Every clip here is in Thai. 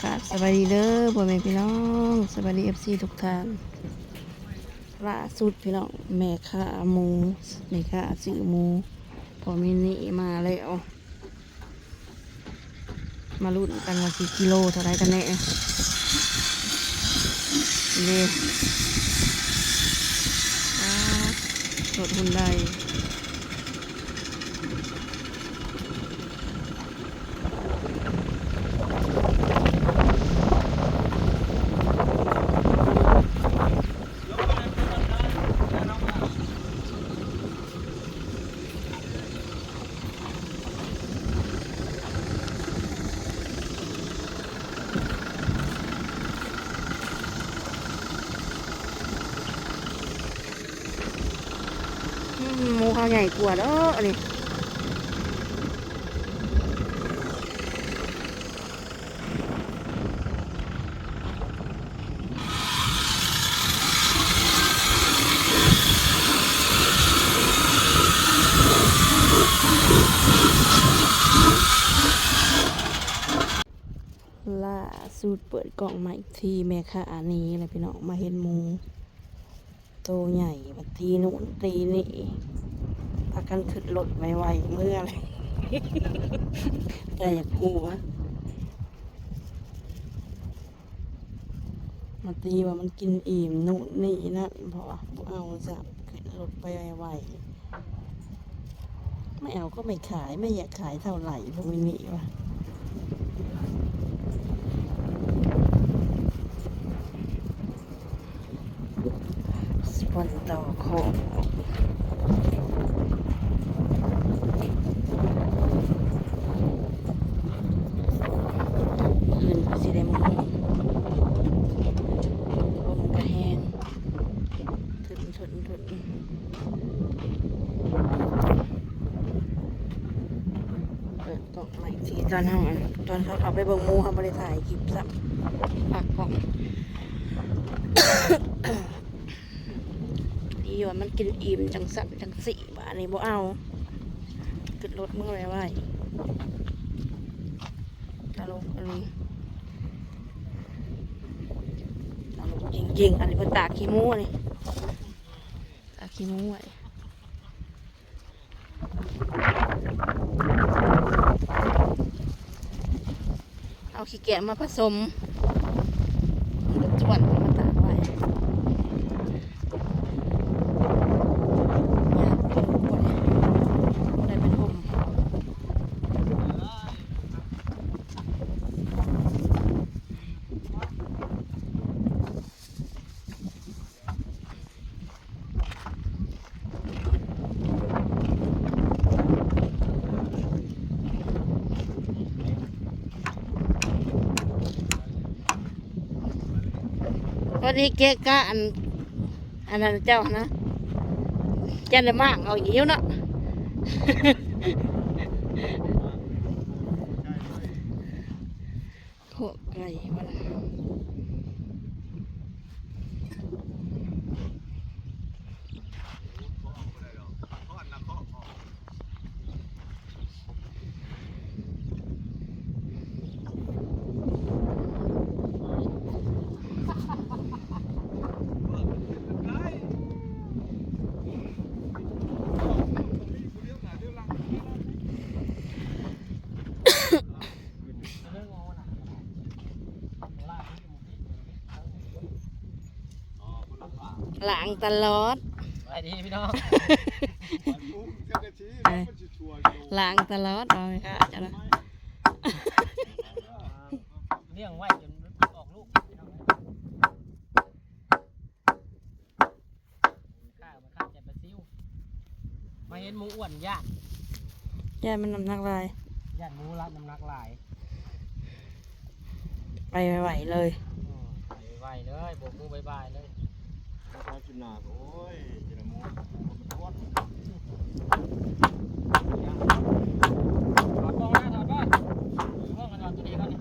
ครับสวัสดีเด้อพ่อแม่พี่น้องสวัสดีFCทุกท่านล่าสุดพี่น้องแม่ค้าหมูแม่ค้าซื้อหมูพอมินิมาแล้วมาลุ้นกันว่าสิกิโลเท่าไรกันแน่นี่รถหุ่นได้หมูเขาใหญ่กว่าเด้ออันนี้ล่าสุดเปิดกล่องมาอีกทีแม่ค้าอันนี้เลยพี่น้องมาเห็นหมูโตใหญ่มาตีนู่นตีนี่พากันขึ้นรถไวๆเมื่อไรแต่อยากหัวมาตีว่ามันกินอิ่มนู่นนี่นั่นพอเอาจะขึ้นรถไปไวๆไม่เอาก็ไม่ขายไม่อยากขายเท่าไหร่พวกนี้วะสปอนต่อของอื่นก็สิได้หมูลมกระแหงถึนเปิดกล่องใหม่ทีตอนเขาเอาไปเบิ่งหมูเขาไม่ได้ถ่ายคลิปซ้ำปักกล่องดีว่ามันกินอิ่มจังสับจังสี่บาทนี่บ่เอาขึ้นรถเมื่อไหร่ตลกอันนี้ตลกจริงๆอันนี้เป็นตาขี้มูนี่ตาขี้มูไว้เอาขี้แกะมาผสมส่วนมาตากไว้ได้เป็นห่มวันนี้เกะกะอันนั้นเจ้านะเจ้าได้มากเอาอีกเนาะพวกไก่มันหลังตลอดไปดีพี่น้องหลังตลอดเอาไหมคะจ้ะนะเลี้ยงไว้จนออกลูกข้าวมันข้าวจะปลาซิวมาเห็นหมูอ้วนย่านมันน้ำหนักลายย่านหมูรับน้ำหนักหลายไปไหวเลยไปเลยโบกมือบายเลยข้าวกินหนาโอ้ยเจริญมูถอดบ้องนะถอดบ้องบ้องกันถอดตัวนี้ก่อนนี่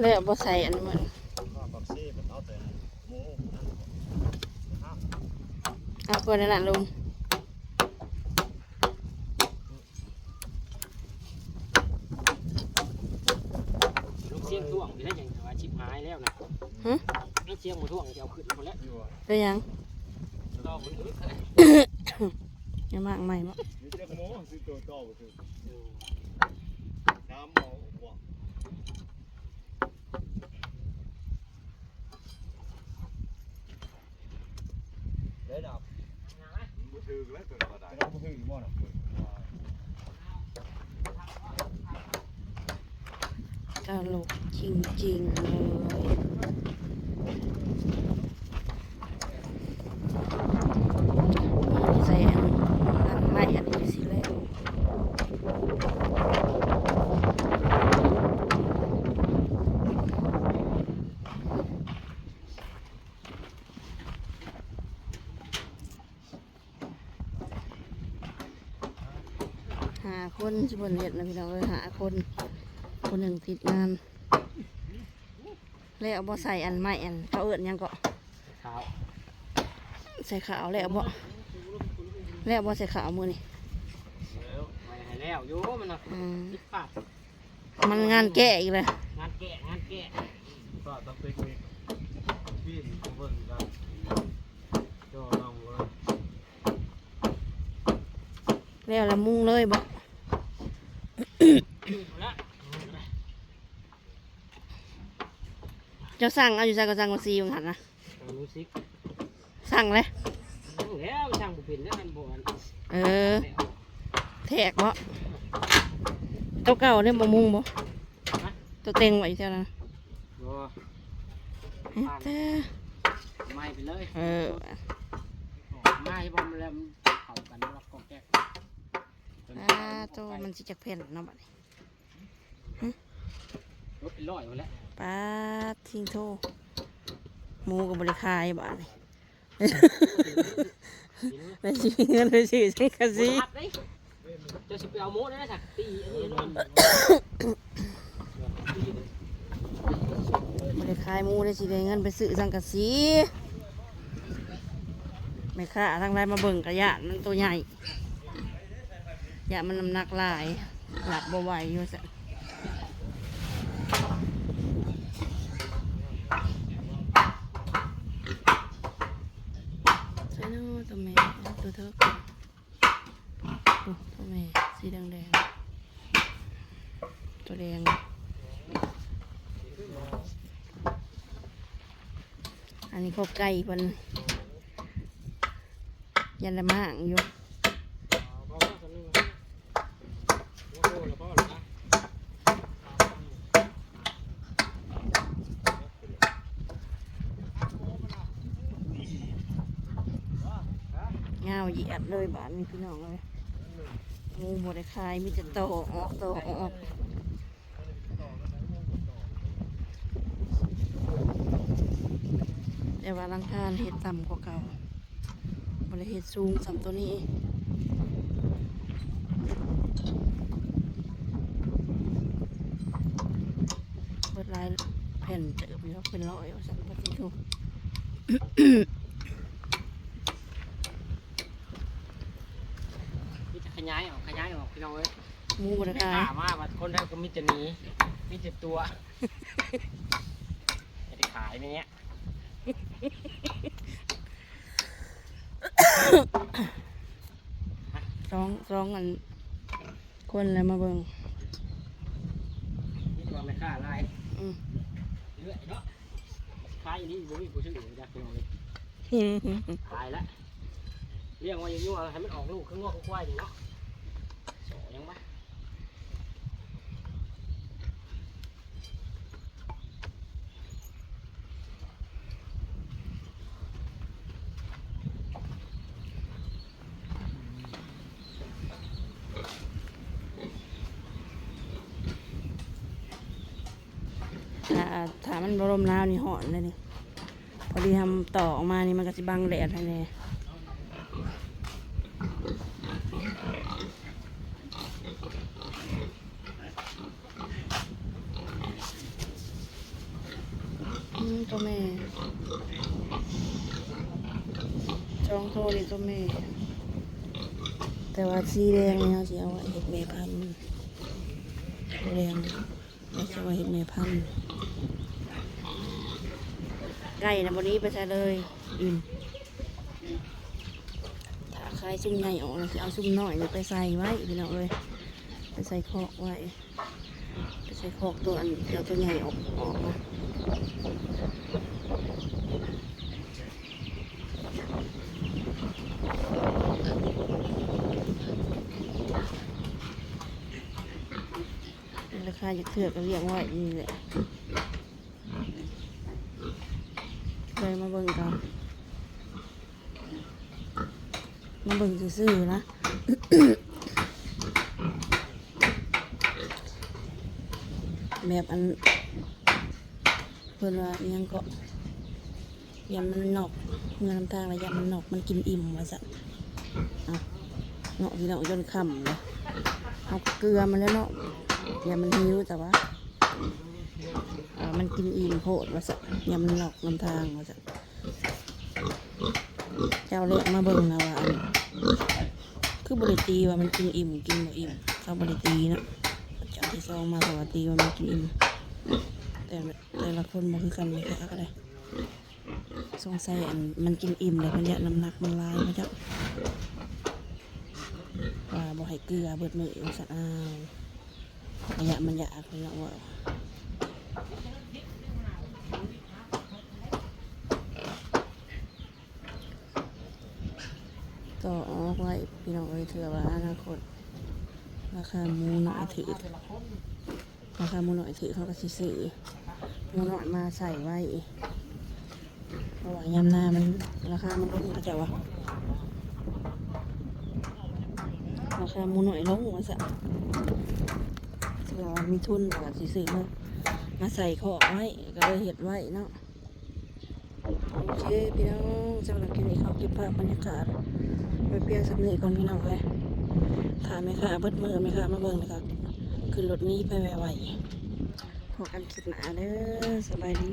แล้วบ่ใส่อันมัน ปักซี่มันเอาแต่หมูนะครับ เอาเปิดนั่นน่ะลุง ลูกเสียงท่วงอยู่ได้ยังว่าชิบหายแล้วนะ ฮะ ลูกเสียงบ่ท่วงจะเอาขึ้นหมดแล้ว อยู่อ่ะ ได้ยัง รอคนอื่น ยังมากใหม่บ่ มีแต่หมูซื้อตัวต่อไปคือ อยู่ น้ำหมูบ่ได้ดับมือถือแล้วตัวกระดาษมือถือบ่น่ะ ตลกจริงๆเลยใส่อันใหม่อันนี้สิแล้วหาคนสิบนเฮ็ดนะพี่น้องเอ้ยหาคนคนหนึ่งติดงานแล้วบ่ใส่อันใหม่อันเขาเอิ้นหยังก็ ขาว ใส่ขาวแล้วบ่แล้วบ่ใส่ขาวมือนี่ แล้วไปให้แล้วอยู่มันน่ะ อืม ติดปาก มันงานแก้อีกเลย งานแกะงานแกะ ก็ต้องปิกนิกพี่เบิ่งกันก็น้องเลย แล้วมุงเลยบ่ อยู่แล้ว เจ้าสั่งเอาอยู่ใส่ก็สั่งมาซีอยู่หันนะ รู้สึก สั่งเลย แล้วช่างบุปินแล้วมันบ่น เออแทกบ่ตัวเก่าเนี่ยบ่มุงบ่ตัวเต็งไว้เท่านั้น บ่ เฮ้ยเธอ ไม่ไปเลย เออ ไม่บ่มันแล้วเข้ากันแล้วก็แก้ ตัวมันสิจักเพ่นเนาะบัดนี้ รถเป็นร้อยหมดแล้ว ป้าดทิ้งโทหมูกับบริคายบ้านนี่ ไปซื้อเงินไปซื้อสังกะสี จะสิไปเอาโม้ได้สักตีอันนี้นู่น บริคายหมูได้สิได้เงินไปซื้อสังกะสีไม่ค่าทางไรมาเบิ่งกระยานมันตัวใหญ่ยามันน้ำหนักหลายหลับบ่ไหวอยู่ซะใช่เนาะตัวแม่ตัวเธอโอ้ตัวแม่สีแดงแดงตัวแดงอันนี้เขาไก่เพิ่นยันละมากอยู่เงาเหยียดเลยบ้านนี้พี่น้องเลยงูบดคายมีแต่โตออกโตออกแต่ว่าลังคานเห็ดต่ำกว่าเก่าบริเห็ดสูงสำตัวนี้เปิดลายแผ่นเจอไปแล้วเป็นร้อยว่าสั่งปฏิทุก มีจะขยายออกพี่น้องเอ้ย งูบด ไม่ คาย ถามว่าคนไทยก็มีแต่หนีมีแต่ตัวจะได้ขายไหมเนี้ย สองอันคนอะไรมาเบิ่ง นี่ตัวไม่ค่าลาย อืม เรื่อยเนาะขายอย่างนี้บ่มีผู้ซื้อจ้ะพี่น้องเลยขายแล้วเลี้ยงไว้อย่างนี้ว่าให้มันออกลูกข้างนอกควายอยู่เนาะโสยังปะถ้ามันบรมน้าวนี่หอนเลยนี่พอดีทำต่อออกมานี่มันก็สิบังแดดให้แน่ ตัวแม่จองโทรนี่ตัวแม่แต่ว่าสีแดงเนี่ยสิเอาไว้เห็ดแม่พันธุ์แดงไม่ใช่ว่าเห็ดแม่พันธุ์ไก่นะวันนี้ไปใส่เลยอิ่มถ้าใครซุ่มใหญ่ออกเราจะเอาซุ่มน้อยเนี่ยไปใส่ไว้พี่น้องเลยไปใส่คอกไว้ไปใส่คอกตัวอันเอาตัวใหญ่ออกนะราคาจะเถื่อก็เรียกว่านี่แหละเลยมาเบิ่งกันมาเบิ่งซื่อๆนะ แบบอันเพิ่นว่าอิหยังก็ยำมันนอกเมื่อน้ำตาลระยะมันนอกมันกินอิ่มว่าสั่นเอาเนาะพี่น้องจนค่ำเลยเอาเกลือมันแล้วเนาะอย่ามันหิวแต่ว่ามันกินอิ่มโพดว่าสั่นอย่ามันนอกน้ำทางว่าสั่นเจ้าเล็กมาเบิ่งนะว่าอันคือบริตีว่ามันกินอิ่มกินบ่อิ่มเขาบริตีเนาะเจ้าที่ซองมาสวัสดีว่ามันกินอิ่มแต่ละคนบ่คือกันเลยค่ะก็ได้สงสัยอันมันกินอิ่มเลยมันจะน้ำหนักมันลายมันจะว่าบ่ให้เกลือเบิดมือว่าสั่นระยะมันอยากเลยเนาะว่าต่อออกไว้พี่น้องเอ้ยเถื่อว่าอนาคตราคาหมูหน่อยถือราคาหมูหน่อยถือเขาก็สิซื้อหมูหน่อยมาใส่ไว้เพราะว่ายำหน้ามันราคามันลงก็จะว่าราคาหมูหน่อยลงว่าสักเถื่อว่ามีทุนก็สิซื้อมาใส่ของไว้ก็เลยเห็ดไว้เนาะโอเคพี่น้องสำหรับคลิปนี้เขาเก็บภาพบรรยากาศไปเพียงสักนิดก่อนพี่น้องเลยถ่ายไหมคะเบิดมือไหมคะมาเบิ่งเลยค่ะขึ้นรถนี้ไปไวๆพอกันคลิปหน้าเด้อสบายดี